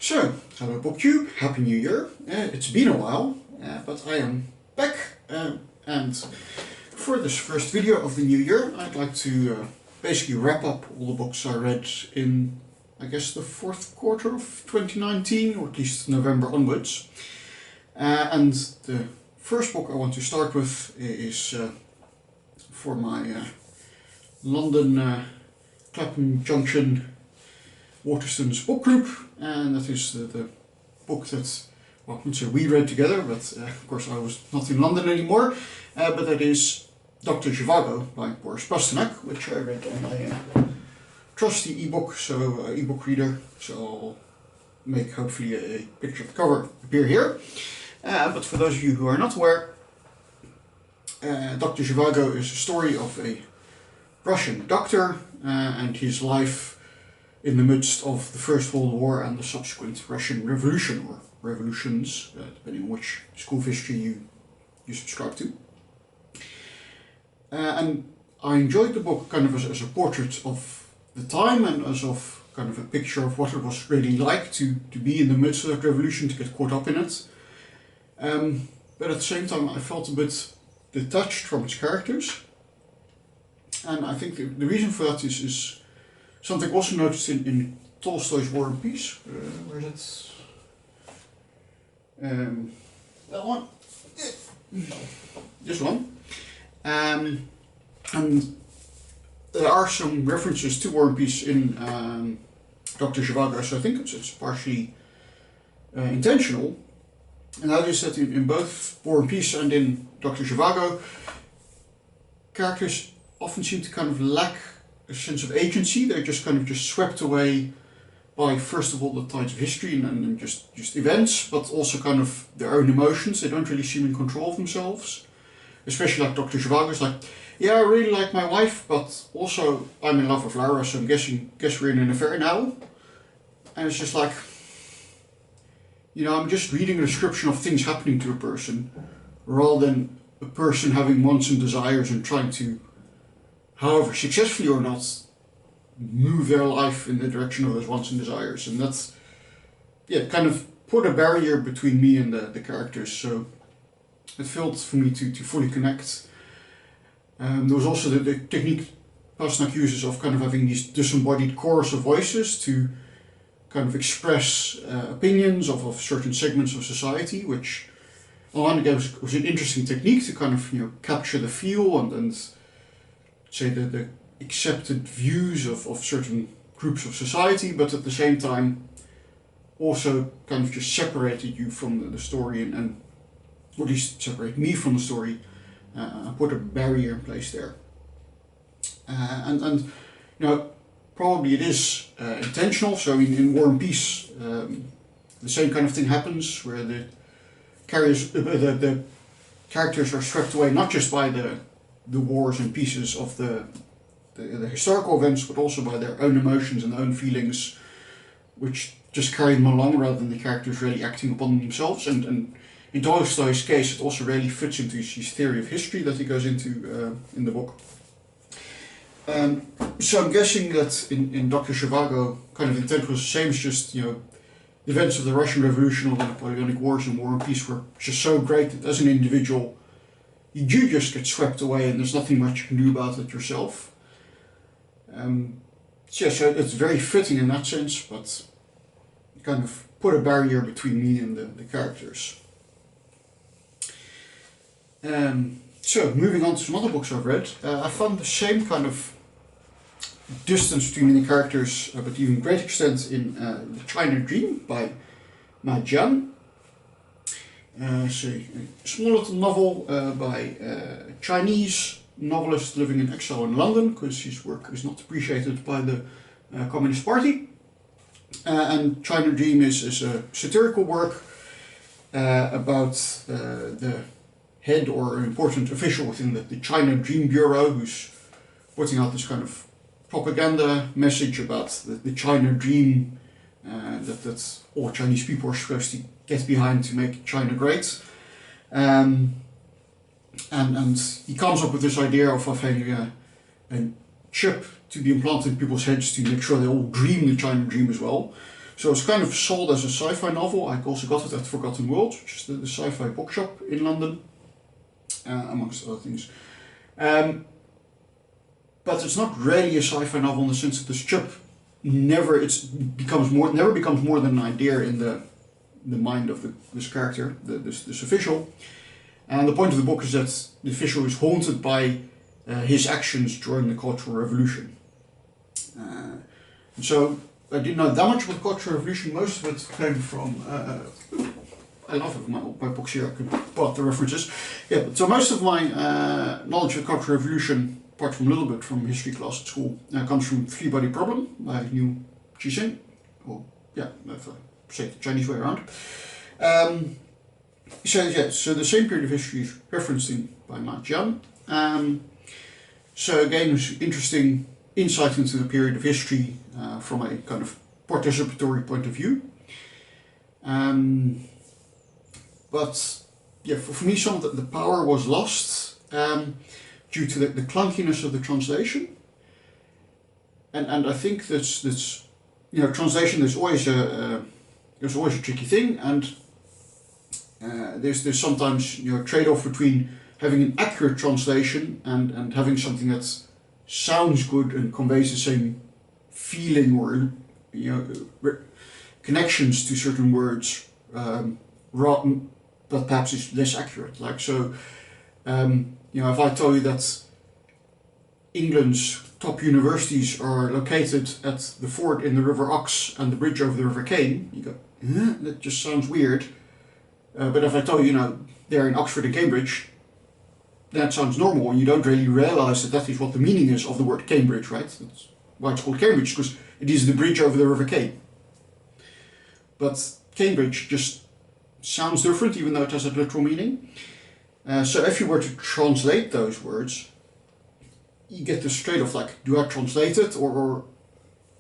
So, hello BookTube, Happy New Year. It's been a while, but I am back, and for this first video of the new year I'd like to basically wrap up all the books I read in, I guess, the fourth quarter of 2019, or at least November onwards. And the first book I want to start with is for my London Clapham Junction Waterstones book group, and that is the book that, well, I wouldn't say we read together, but of course I was not in London anymore, but that is Dr. Zhivago by Boris Pasternak, which I read on my trusty ebook, so ebook reader, so I'll make hopefully a picture of the cover appear here. But for those of you who are not aware, Dr. Zhivago is a story of a Russian doctor and his life in the midst of the First World War and the subsequent Russian Revolution, or revolutions, depending on which school of history you subscribe to. And I enjoyed the book kind of as a portrait of the time, and as of kind of a picture of what it was really like to be in the midst of that revolution, to get caught up in it. But at the same time I felt a bit detached from its characters, and I think the reason for that is something also noticed in Tolstoy's War and Peace. Where is it? That one? This one. And there are some references to War and Peace in Dr. Zhivago, so I think it's partially intentional. And that is that in both War and Peace and in Dr. Zhivago, characters often seem to kind of lack a sense of agency. They're just kind of swept away by, first of all, the tides of history and just events, but also kind of their own emotions. They don't really seem in control of themselves. Especially like Dr. Zhivago is like, yeah, I really like my wife, but also I'm in love with Laura, so I'm guess we're in an affair now. And it's just like, you know, I'm just reading a description of things happening to a person, rather than a person having wants and desires and trying to, however successfully or not, move their life in the direction of those wants and desires. And that's, yeah, kind of put a barrier between me and the characters, so it failed for me to fully connect. There was also the technique Pasternak uses of kind of having these disembodied chorus of voices to kind of express opinions of certain segments of society, which on one hand was an interesting technique to kind of, you know, capture the feel and say the accepted views of certain groups of society, but at the same time also kind of just separated you from the story and or at least separate me from the story, put a barrier in place there. And you know, probably it is intentional. So in War and Peace, the same kind of thing happens, where the characters are swept away not just by the wars and peaces of the historical events, but also by their own emotions and their own feelings, which just carry them along rather than the characters really acting upon themselves. And in Tolstoy's case, it also really fits into his theory of history that he goes into in the book. So I'm guessing that in Dr. Zhivago, kind of the intent was the same. It's just, you know, the events of the Russian Revolution or the Napoleonic Wars and War and Peace were just so great that as an individual, you do just get swept away and there's nothing much you can do about it yourself. So yeah, so it's very fitting in that sense, but kind of put a barrier between me and the characters. So moving on to some other books I've read, I found the same kind of distance between the characters, but even great extent in The China Dream by Ma Jian. So a small little novel by a Chinese novelist living in exile in London, because his work is not appreciated by the Communist Party. And China Dream is a satirical work about the head or an important official within the China Dream Bureau, who's putting out this kind of propaganda message about the China Dream, that all Chinese people are supposed to get behind to make China great. And he comes up with this idea of having a chip to be implanted in people's heads to make sure they all dream the China Dream as well. So it's kind of sold as a sci-fi novel. I also got it at Forgotten Worlds, which is the sci-fi bookshop in London, amongst other things. But it's not really a sci-fi novel in the sense that the strip never becomes more than an idea in the mind of this character, this official. And the point of the book is that the official is haunted by his actions during the Cultural Revolution. And so I didn't know that much about the Cultural Revolution. Most of it came from, I love it, my books here, I can pull out the references. Yeah, so most of my knowledge of the Cultural Revolution, apart from a little bit from history class at school, comes from Three Body Problem by Liu Cixin. Or, yeah, if I say it the Chinese way around. So the same period of history is referenced by Ma Jian. So again, it's interesting insight into the period of history from a kind of participatory point of view. But yeah, for me, some of the power was lost due to the clunkiness of the translation. And I think that's translation is always there's always a tricky thing, and there's sometimes a trade-off between having an accurate translation and having something that sounds good and conveys the same feeling or connections to certain words, but perhaps is less accurate. Like so, if I tell you that England's top universities are located at the ford in the River Ox and the bridge over the River Cane, you go, that just sounds weird. But if I tell you, they're in Oxford and Cambridge, that sounds normal, and you don't really realize that is what the meaning is of the word Cambridge, right? That's why it's called Cambridge, because it is the bridge over the River Cane. But Cambridge just sounds different, even though it has a literal meaning. So if you were to translate those words, you get this trade-off, like, do I translate it, or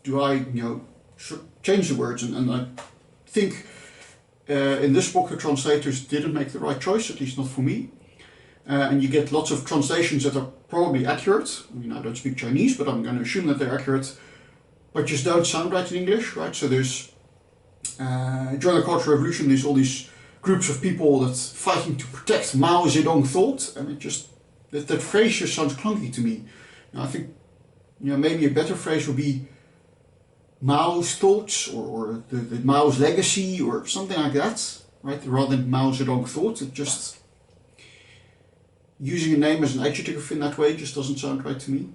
do I, change the words? And I think in this book the translators didn't make the right choice, at least not for me. And you get lots of translations that are probably accurate. I mean, I don't speak Chinese, but I'm going to assume that they're accurate, but just don't sound right in English, right? So there's, during the Cultural Revolution, there's all these groups of people that's fighting to protect Mao Zedong thought, and it just, that phrase just sounds clunky to me. I think, maybe a better phrase would be Mao's thoughts, or the Mao's legacy, or something like that, right? Rather than Mao Zedong thought. It just, using a name as an adjective in that way just doesn't sound right to me.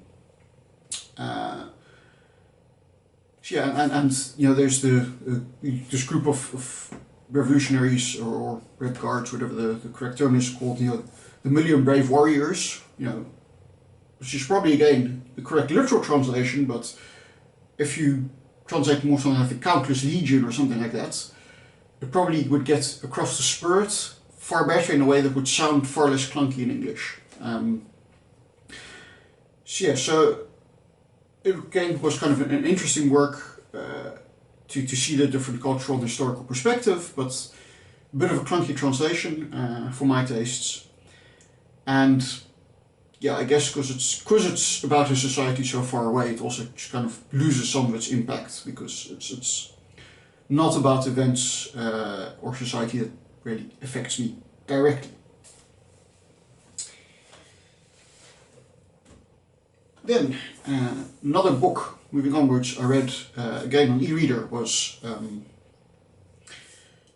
There's this group of revolutionaries or Red Guards, whatever the correct term is, called the Million Brave Warriors, which is probably again the correct literal translation, but if you translate more something like the Countless Legion or something like that, it probably would get across the spirit far better in a way that would sound far less clunky in English. So it again was kind of an interesting work to see the different cultural and historical perspective, but a bit of a clunky translation for my tastes. And yeah, I guess because it's about a society so far away, it also just kind of loses some of its impact, because it's not about events or society that really affects me directly. Then another book, moving onwards, I read again on e-reader was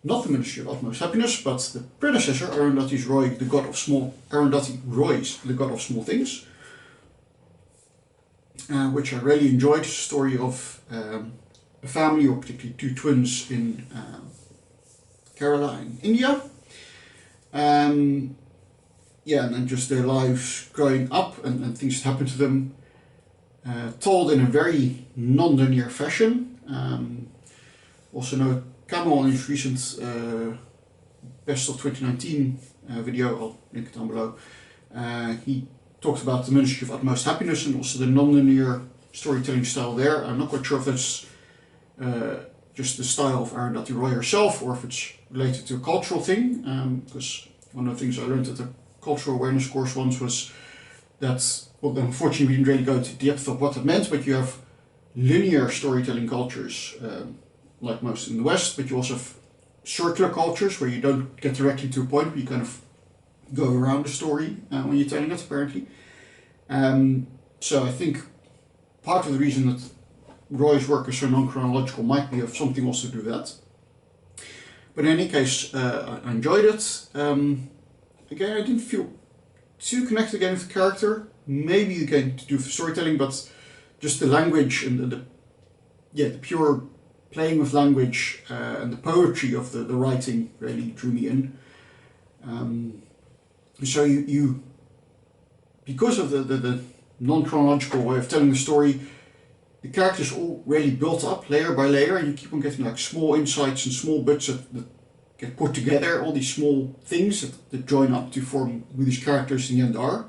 not The Ministry of Utmost Happiness, but the predecessor, Arundhati Roy's The God of Small Things, which I really enjoyed. It's a story of a family, or particularly two twins in Kerala in India. And then just their lives growing up and things that happen to them, told in a very non-linear fashion. Also know Kamal in his recent Best of 2019 video, I'll link it down below, he talked about the Ministry of Utmost Happiness and also the non-linear storytelling style there. I'm not quite sure if that's just the style of Arundhati Roy herself, or if it's related to a cultural thing, because one of the things I learned at the cultural awareness course once was that, well, unfortunately we didn't really go into depth of what it meant, but you have linear storytelling cultures, like most in the West, but you also have circular cultures where you don't get directly to a point, but you kind of go around the story when you're telling it, apparently. So I think part of the reason that Roy's work is so non-chronological might be of something also to do with that. But in any case, I enjoyed it. Again, I didn't feel too connected again with the character. Maybe again to do with storytelling, but just the language and the pure playing with language and the poetry of the writing really drew me in. So you because of the non-chronological way of telling the story, the characters all really built up layer by layer, and you keep on getting like small insights and small bits that get put together, all these small things that join up to form who these characters in the end are.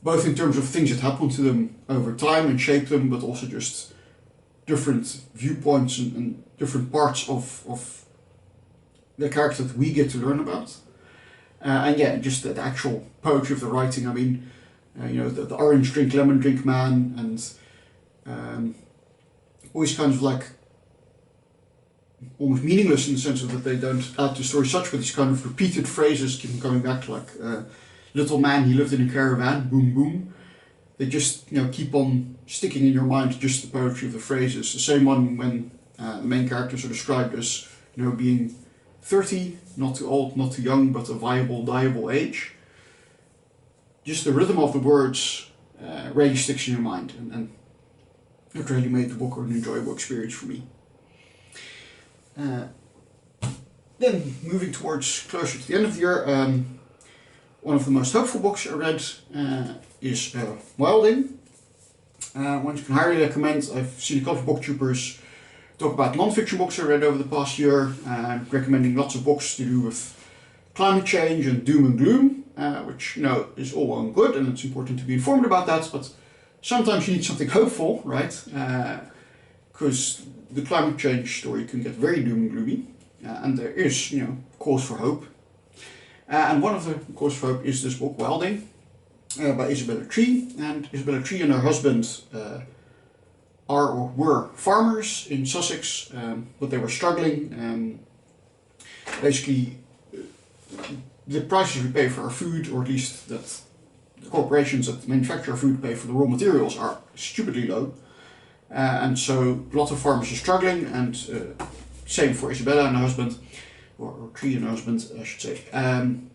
Both in terms of things that happen to them over time and shape them, but also just different viewpoints and different parts of the character that we get to learn about. And yeah, just the actual poetry of the writing. I mean, the orange drink, lemon drink man, and all these kinds of like almost meaningless in the sense of that they don't add to the story such, but these kind of repeated phrases keep coming back, like little man, he lived in a caravan, boom boom. They just keep on sticking in your mind, just the poetry of the phrases. The same one when the main characters are described as being 30, not too old, not too young, but a viable, diable age. Just the rhythm of the words really sticks in your mind, and it really made the book an enjoyable experience for me. Then moving towards closer to the end of the year, one of the most hopeful books I read is Wilding. One you can highly recommend. I've seen a couple of booktubers talk about non-fiction books I read over the past year, recommending lots of books to do with climate change and doom and gloom, which is all well and good, and it's important to be informed about that, but sometimes you need something hopeful, right? Because the climate change story can get very doom and gloomy, and there is, cause for hope. And one of the cause for hope is this book, Wilding, by Isabella Tree. And Isabella Tree and her husband are or were farmers in Sussex, but they were struggling. Basically, the prices we pay for our food, or at least that the corporations that manufacture our food pay for the raw materials, are stupidly low. And so a lot of farmers are struggling, and same for Isabella and her husband, or Tree and her husband, I should say. And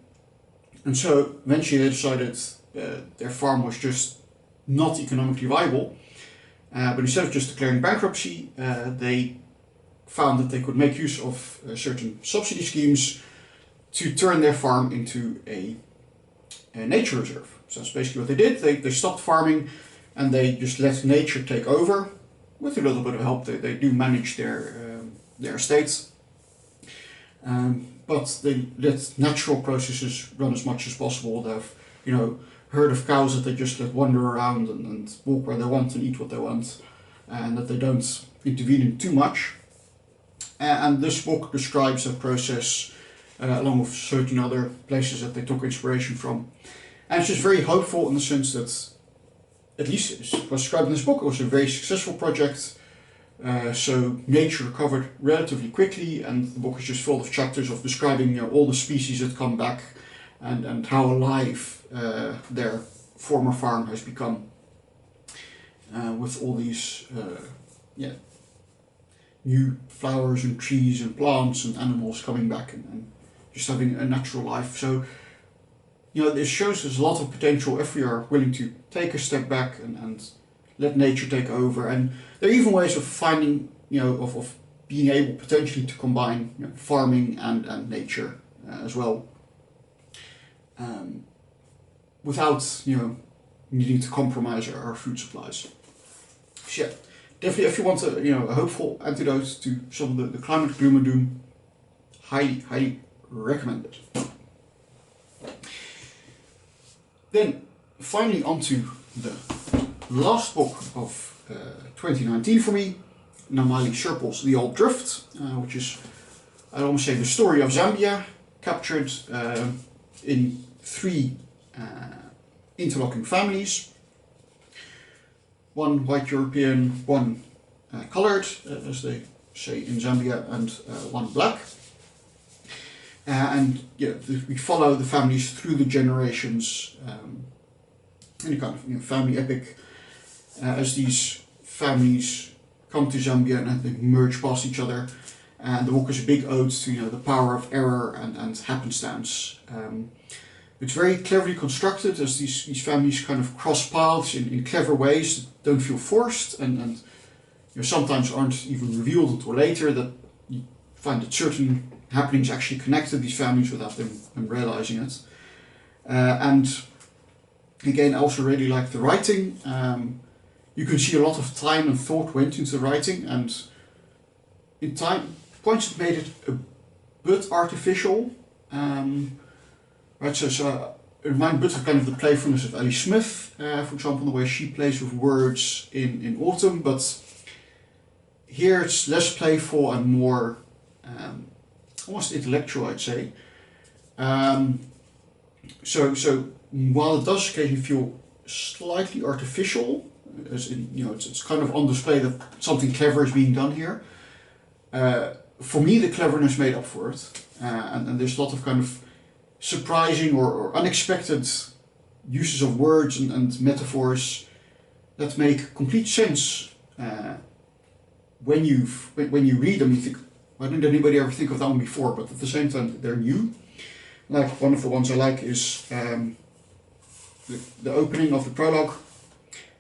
so eventually they decided their farm was just not economically viable. But instead of just declaring bankruptcy, they found that they could make use of certain subsidy schemes to turn their farm into a nature reserve. So that's basically what they did. They stopped farming and they just let nature take over. With a little bit of help, they do manage their estates. But they let natural processes run as much as possible. They have, herd of cows that they just let wander around and walk where they want and eat what they want, and that they don't intervene in too much. And this book describes that process along with certain other places that they took inspiration from. And it's just very hopeful in the sense that, at least it was described in this book, it was a very successful project. So nature recovered relatively quickly, and the book is just full of chapters of describing all the species that come back and how alive their former farm has become, with all these new flowers and trees and plants and animals coming back and just having a natural life. So this shows there's a lot of potential if we are willing to take a step back and let nature take over. And there are even ways of finding, of being able potentially to combine farming and nature as well, without needing to compromise our food supplies. So yeah, definitely if you want a hopeful antidote to some of the climate gloom and doom, highly recommend it. Then finally onto the last book of 2019 for me, Namali Sherpal's The Old Drift, which is, I'd almost say, the story of Zambia, captured in 3 interlocking families. One white European, one coloured, as they say in Zambia, and one black. And yeah, we follow the families through the generations, in a kind of family epic, as these families come to Zambia and they merge past each other. And the book is a big ode to the power of error and happenstance. It's very cleverly constructed, as these families kind of cross paths in clever ways that don't feel forced, and sometimes aren't even revealed until later, that you find that certain happenings actually connected these families without them realizing it. And again, I also really like the writing. You can see a lot of time and thought went into the writing, and in points it made it a bit artificial. Right, so it reminded a bit of kind of the playfulness of Ellie Smith, for example, the way she plays with words in Autumn, but here it's less playful and more almost intellectual, I'd say. So while it does occasionally feel slightly artificial, as in, it's kind of on display that something clever is being done here, for me the cleverness made up for it, and there's a lot of kind of surprising or unexpected uses of words and metaphors that make complete sense. When you read them, you think, why didn't anybody ever think of that one before? But at the same time, they're new. Like, one of the ones I like is the opening of the prologue.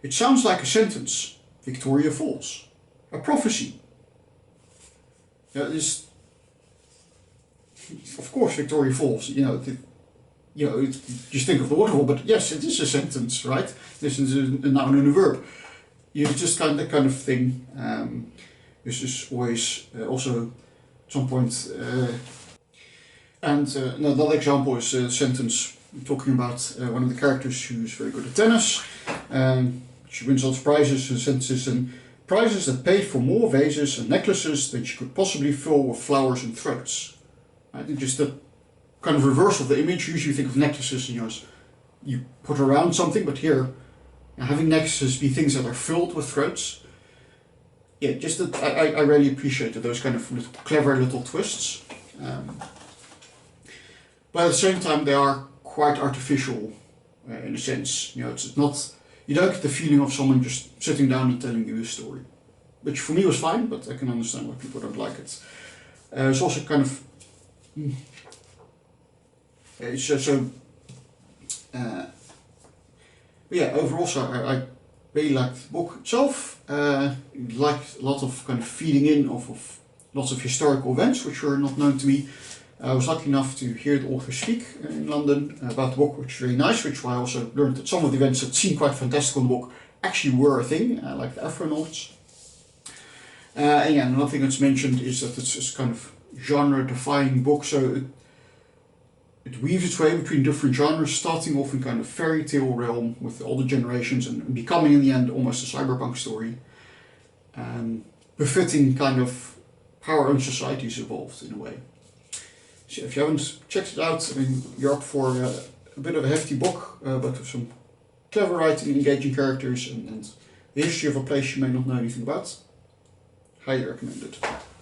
It sounds like a sentence. Victoria Falls. A prophecy. Of course, Victoria Falls. You just think of the waterfall, but yes, it is a sentence, right? This is a noun and a verb. It's just kind of thing. This is always also at some point. And another example is a sentence talking about one of the characters who's very good at tennis. She wins lots of prizes and sentences, and prizes that paid for more vases and necklaces than she could possibly fill with flowers and throats. I think just the kind of reverse of the image. Usually you think of necklaces, as you put around something, but here, having necklaces be things that are filled with throats. Yeah, just that I really appreciated those kind of clever little twists. But at the same time, they are quite artificial in a sense. It's not, you don't get the feeling of someone just sitting down and telling you a story, which for me was fine, but I can understand why people don't like it. It's also kind of yeah, overall, so I really liked the book itself. Liked a lot of kind of feeding in of lots of historical events which were not known to me. I was lucky enough to hear the author speak in London about the book, which was really nice, which I also learned that some of the events that seemed quite fantastical in the book actually were a thing, like the Afronauts. And yeah, another thing that's mentioned is that it's kind of genre-defying book, so it weaves its way between different genres, starting off in kind of fairy tale realm with all the generations and becoming in the end almost a cyberpunk story, befitting kind of how our own societies evolved in a way. So if you haven't checked it out, I mean, you're up for a bit of a hefty book, but with some clever writing, engaging characters, and the history of a place you may not know anything about. Highly recommended.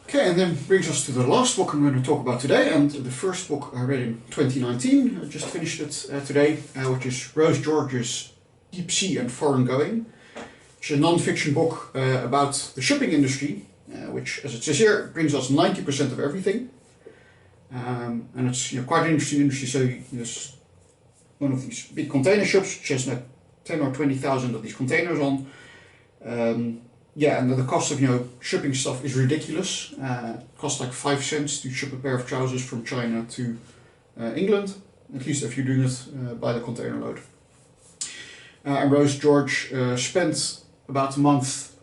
Okay, and then brings us to the last book I'm going to talk about today, and the first book I read in 2019. I just finished it today, which is Rose George's Deep Sea and Foreign Going. It's a non-fiction book about the shipping industry, which, as it says here, brings us 90% of everything. And it's quite an interesting industry. So there's one of these big container ships, which has like 10 or 20,000 of these containers on. Yeah, and the cost of shipping stuff is ridiculous. It costs like 5 cents to ship a pair of trousers from China to England, at least if you're doing it by the container load. And Rose George spent about a month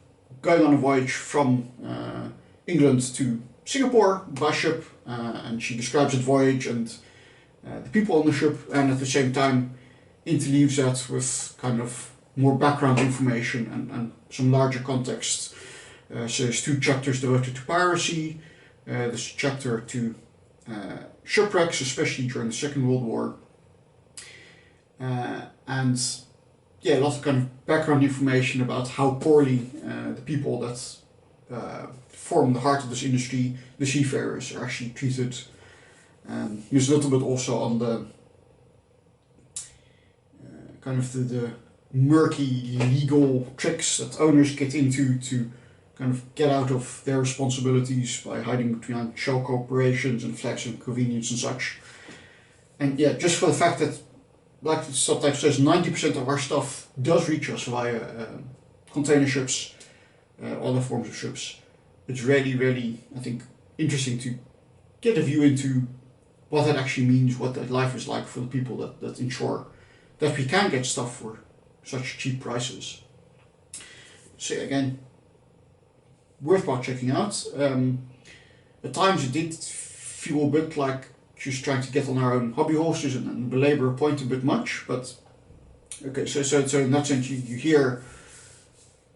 going on a voyage from England to Singapore by ship, and she describes that voyage and the people on the ship, and at the same time interleaves that with kind of more background information and some larger context. So there's 2 chapters devoted to piracy, there's a chapter to shipwrecks, especially during the Second World War, and yeah, a lot of kind of background information about how poorly the people that form the heart of this industry, the seafarers, are actually treated. There's a little bit also on the kind of the murky legal tricks that owners get into to kind of get out of their responsibilities by hiding between shell corporations and flags of convenience and such. And yeah, just for the fact that, like the subtitle says, 90% of our stuff does reach us via container ships, other forms of ships. It's really, really, I think, interesting to get a view into what that actually means, what that life is like for the people that ensure that we can get stuff for such cheap prices. So again, worthwhile checking out. At times it did feel a bit like just trying to get on our own hobby horses and belabor a point a bit much, but okay, so in that sense you hear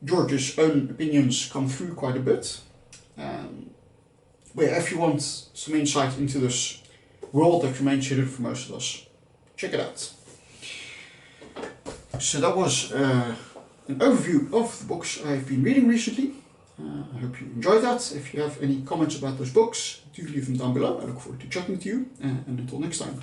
George's own opinions come through quite a bit. But yeah, if you want some insight into this world that remains hidden for most of us, check it out. So that was an overview of the books I've been reading recently. I hope you enjoyed that. If you have any comments about those books, do leave them down below. I look forward to chatting with you, and until next time.